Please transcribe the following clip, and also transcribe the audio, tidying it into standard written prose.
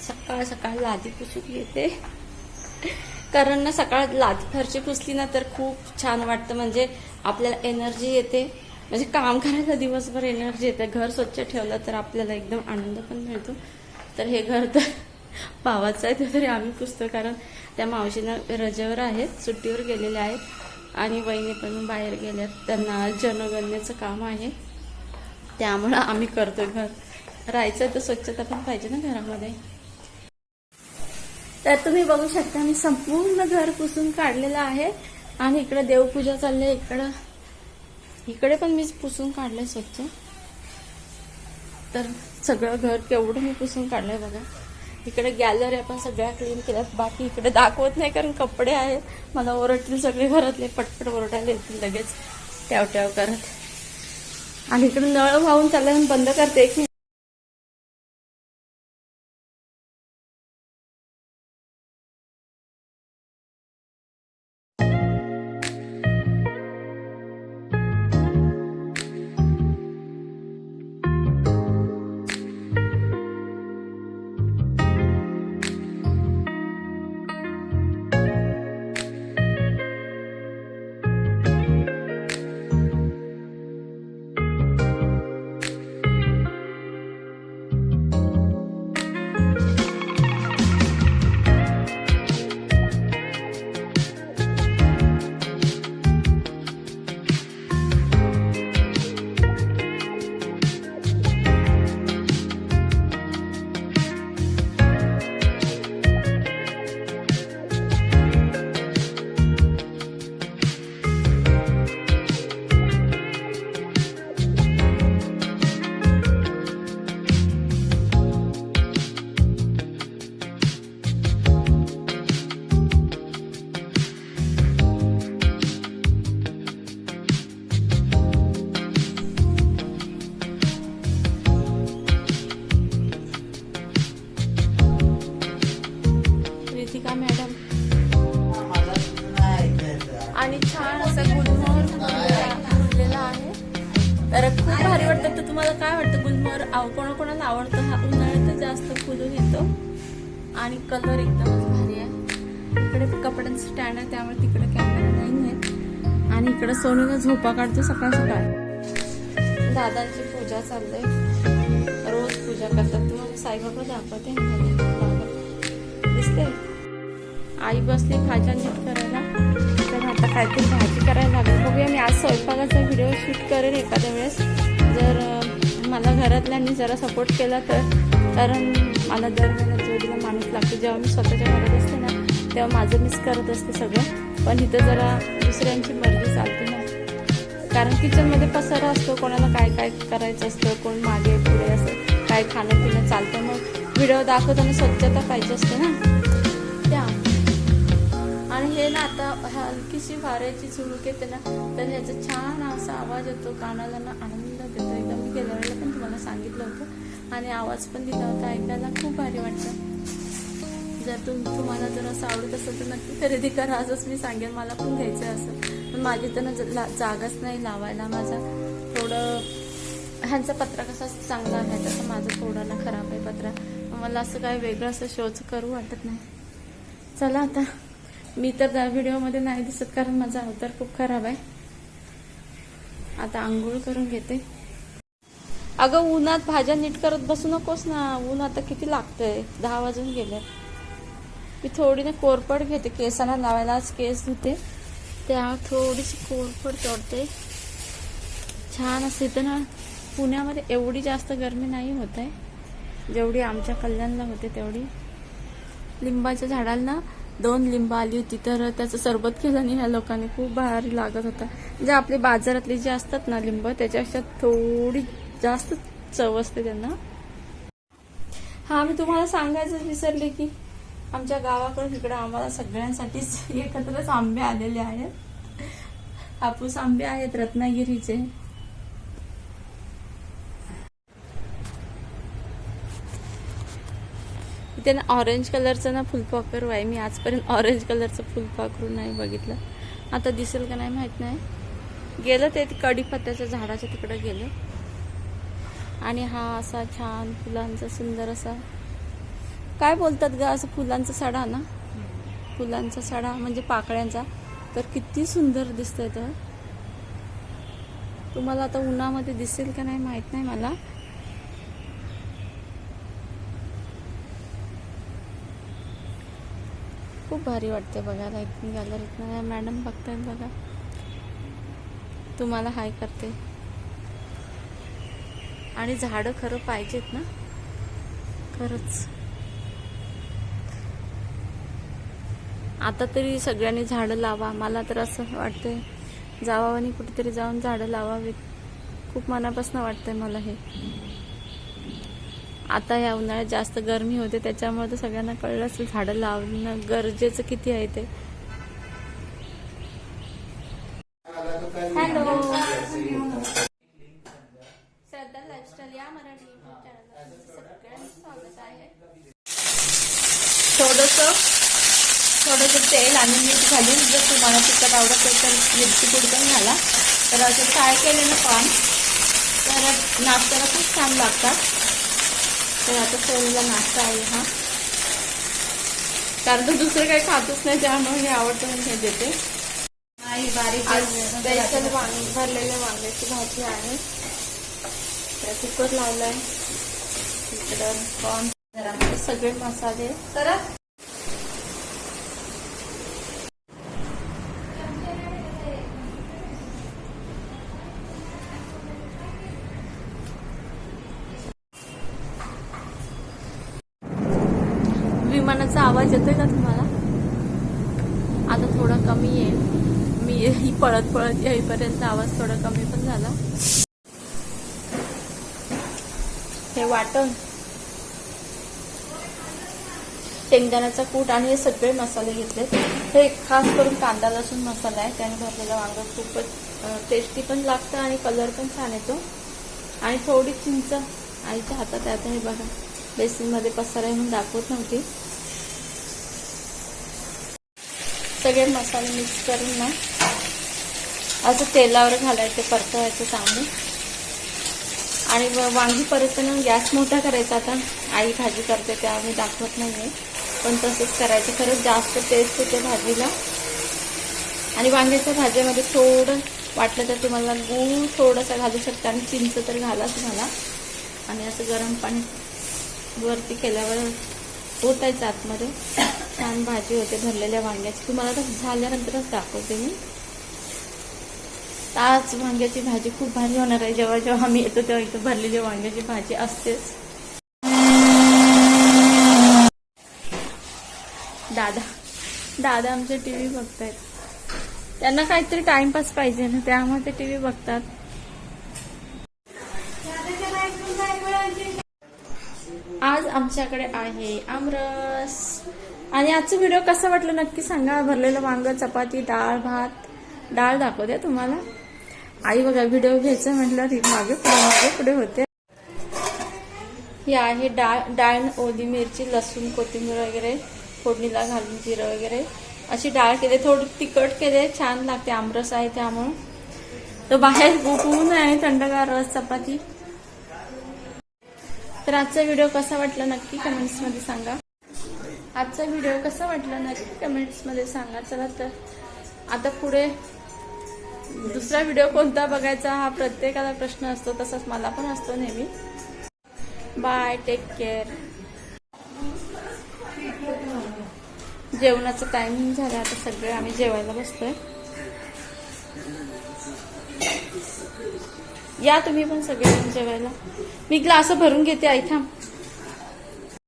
सकाळ सकाळ लादी पुसून येते, कारण ना सकाळ लादी फरची पुसली ना तर खूप छान वाटतं. म्हणजे आपल्याला एनर्जी येते, म्हणजे काम करायला दिवसभर एनर्जी येते. घर स्वच्छ ठेवलं तर आपल्याला एकदम आनंद पण मिळतो. तर हे घर तर भावाचं आहे, तरी आम्ही पुसतो, कारण त्या मावशीनं रजेवर आहेत, सुट्टीवर गेलेल्या आहेत आणि वहिनी पण बाहेर गेल्यात. त्यांना जनगणनेचं काम आहे, त्यामुळं आम्ही करतो. घर राहायचं तर स्वच्छता पण पाहिजे ना घरामध्ये. तर तुम्ही बघू शकता मी संपूर्ण घर पुसून काढलेलं आहे आणि इकडे देवपूजा चालली आहे. इकडे पण मी पुसून काढलंय स्वच्छ. तर सगळं घर केवढं मी पुसून काढलंय बघा. इकडे गॅलरी आपण सगळ्या क्लीन केल्यात, बाकी इकडे दाखवत नाही कारण कपडे आहेत. मला ओरडतील सगळे घरातले, पटपट ओरडायला येतील लगेच ट्याव ट्याव करत. आणि इकडे नळ वाहून चाललं, बंद करते की रितिका मॅडम आणि छान असं गुलमोहर फुललेला आहे. तर खूप भारी वाटतं. तर तुम्हाला काय वाटतं गुलमोहर कोणाकोणाला आवडतं? हा उन्हाळ्यात जास्त फुलून येतो आणि कलर एकदमच भारी आहे. इकडे कपड्यांचं स्टँड आहे, त्यामुळे तिकडे कॅमेरा नाही आहे. आणि इकडे सोनूला झोपा काढतो सकाळ सकाळ. दादांची पूजा चाललंय, रोज पूजा करतात. तुम्हाला साईबाबा दाखवते, दिसते. आई बसली भाज्या नीट करायला, तर आता काहीतरी भाजी करायला लागेल. बघूया, मी आज स्वयंपाकाचा व्हिडिओ शूट करेन एखाद्या वेळेस, जर मला घरातल्यांनी जरा सपोर्ट केला तर. कारण मला दर महिन्यात जोडीला माणूस लागतो. जेव्हा मी स्वतःच्या घरात असते ना, तेव्हा माझं मिस करत असते सगळं. पण इथं जरा दुसऱ्यांची मर्जी चालते ना, कारण किचनमध्ये पसारा असतो, कोणाला काय काय करायचं असतं, कोण मागे पुढे असं काय खाणं पिणं चालतं. मग व्हिडिओ दाखवताना स्वच्छता पाहिजे असते ना त्या. आणि हे ना आता हलकीशी वाऱ्याची झुळूक येते ना, तर ह्याचा छान असा आवाज येतो, कानाला ना आनंद देतो एकदम. मी गेल्या वेळेला पण तुम्हाला सांगितलं होतं आणि आवाज पण दिला होता, ऐकायला खूप भारी वाटतं. जर तुम्हाला जर असं आवडत असेल तर नक्की खरेदी करा. आजच मी सांगेन, मला पण घ्यायचं आहे असं. पण माझी तर ना जागाच नाही लावायला. माझा थोडं ह्यांचा पत्रा कसा चांगला आहे तसं माझं थोडं ना खराब आहे पत्रा. मला असं काय वेगळं असं शोच करू वाटत नाही. चला आता मी तर व्हिडिओमध्ये नाही दिसत कारण माझा अवतार खूप खराब आहे. आता आंघोळ करून घेते. अगं उन्हात भाज्या नीट करत बसू नकोस ना, ऊन आता किती लागतंय, 10 वाजून गेले. मी थोडी ना कोरपड घेते केसांना लावायला, आज केस धुते त्या थोडीशी कोरपड तोडते. छान असते. तर ना पुण्यामध्ये एवढी जास्त गरमी नाही होत आहे जेवढी आमच्या कल्याणला होते तेवढी. लिंबाच्या झाडाला ना 2 लिंब आली होती, तर त्याचं सरबत केलं आणि ह्या लोकांनी खूप भारी लागत होता. म्हणजे आपले बाजारातले जे असतात ना लिंब, त्याच्यापेक्षा थोडी जास्त चव असते त्यांना. हा, मी तुम्हाला सांगायचं विसरले की आमच्या गावाकडे इकडे आम्हाला सगळ्यांसाठीच एकत्रच आंबे आलेले आहेत. हापूस आंबे आहेत रत्नागिरीचे. इथे ना ऑरेंज कलरचं ना फुलपाखरू आहे. मी आजपर्यंत ऑरेंज कलरचं फुलपाखरू नाही बघितलं. आता दिसेल का नाही माहित नाही. गेलं ते कढीपत्त्याच्या झाडाच्या तिकडे गेलं. आणि हा असा छान फुलांचा सुंदर असा काय बोलतात ग असं फुलांचा सडा ना, फुलांचा सडा म्हणजे पाकळ्यांचा. तर किती सुंदर दिसतंय. तर तुम्हाला आता उन्हामध्ये दिसेल का नाही माहित नाही मला. खूप भारी वाटते बघायला. इथून गॅलरीतनं मॅडम बघतायत बघा, तुम्हाला हाय करते. आणि झाडं खरं पाहिजेत ना, खरंच. आता तरी सगळ्यांनी झाडं लावा. मला तर असं वाटतंय जावं आणि कुठेतरी जाऊन झाडं लावावीत. खूप मनापासून वाटतंय मला हे. आता या उन्हाळ्यात जास्त गरमी होते, त्याच्यामुळे तर सगळ्यांना कळलं असेल झाडं लावणं गरजेचं किती आहे ते. हॅलो, श्रद्धा लाईफस्टाईल या मराठी युट्यूब चॅनलला सगळ्यांचं स्वागत आहे. थोडंसं तेल आणि मीठ घालून, जर तुम्हाला तिखट आवडत असेल तर मिरची पूड पण घाला. तर असं फ्राय केलेलं पान तर नाश्त्याला खूप छान लागतात. तर आता सोनीला नाश्ता आहे हा, कारण तो दुसरं काही खातच नाही, त्यामुळे हे आवडतं म्हणून हे देते. स्पेशल भरलेल्या वांग्याची भाजी आहे. कुकर लावलाय, इकडं कॉर्न, सगळे मसाले. तर विमानाचा आवाज येतोय का तुम्हाला? आता थोडा कमी येईल. मी पळत पळत येईपर्यंत आवाज थोडा कमी पण झाला. हे वाटण, शेंगदाण्याचा कूट आणि हे सगळे मसाले घेतले. हे खास करून कांदा लसूण मसाला आहे, त्याने भरलेला वांगा खूपच टेस्टी पण लागतं आणि कलर पण छान येतो. आणि थोडी चिंच आईच्या हातात. आता हे बघा, बेसिनमध्ये पसारा म्हणून दाखवत नव्हती. सगळे मसाले मिक्स करून ना असं तेलावर घालायचे, परतवायचे चांगले. आणि वांगी परतताना गॅस मोठा करायचा. आता आई भाजी करते त्या मी दाखवत नाहीये, पण तसंच करायचं. खरंच जास्त टेस्ट येते भाजीला. आणि वांग्याच्या भाजीमध्ये थोडं वाटलं तर तुम्हाला गूळ थोडंसं घालू शकता आणि चिंच तर घालाच घाला. आणि असं गरम पाणी वरती केल्यावर ओतायचं आतमध्ये, छान भाजी होते भरलेल्या वांग्याची. तुम्हाला तर झाल्यानंतरच दाखवते मी. आज वांग्याची भाजी खूप भारी होणार आहे. जेव्हा जेव्हा आम्ही येतो तेव्हा इथं भरलेली वांग्याची भाजी असतेच. दादा आमचे टीव्ही बघतायत. त्यांना काहीतरी टाइमपास पाहिजे ना, त्यामुळे ते टीव्ही बघतात. आज आमच्याकडे आहे आमरस. आणि आजचा व्हिडिओ कसा वाटला नक्की सांगा. भरलेलं वांग, चपाती, डाळ, भात. डाळ दाखवते तुम्हाला. आई बघा व्हिडिओ घ्यायचं म्हटलं मागे पुढे होते. ही आहे डाळ, ओली मिरची, लसूण, कोथिंबीर वगैरे फोडणीला घालून, जिरं वगैरे अशी डाळ केली. थोडी तिखट केले, छान लागते. आमरस आहे त्यामुळं. तर बाहेर ऊन आहे, थंडगार रस, चपाती. तर आजचा व्हिडिओ कसा वाटला नक्की कमेंट्समध्ये सांगा. आजचा व्हिडिओ कसा वाटला नक्की कमेंट्समध्ये सांगा. चला तर आता पुढे दुसरा व्हिडिओ कोणता बघायचा हा प्रत्येकाला प्रश्न असतो, तसंच मला पण असतो नेहमी. Bye, take care. जेवणाचं टायमिंग झालं, आता सगळे आम्ही जेवायला बसतोय. या तुम्ही पण सगळे जेवायला. मी ग्लास भरून घेते आई, थांब.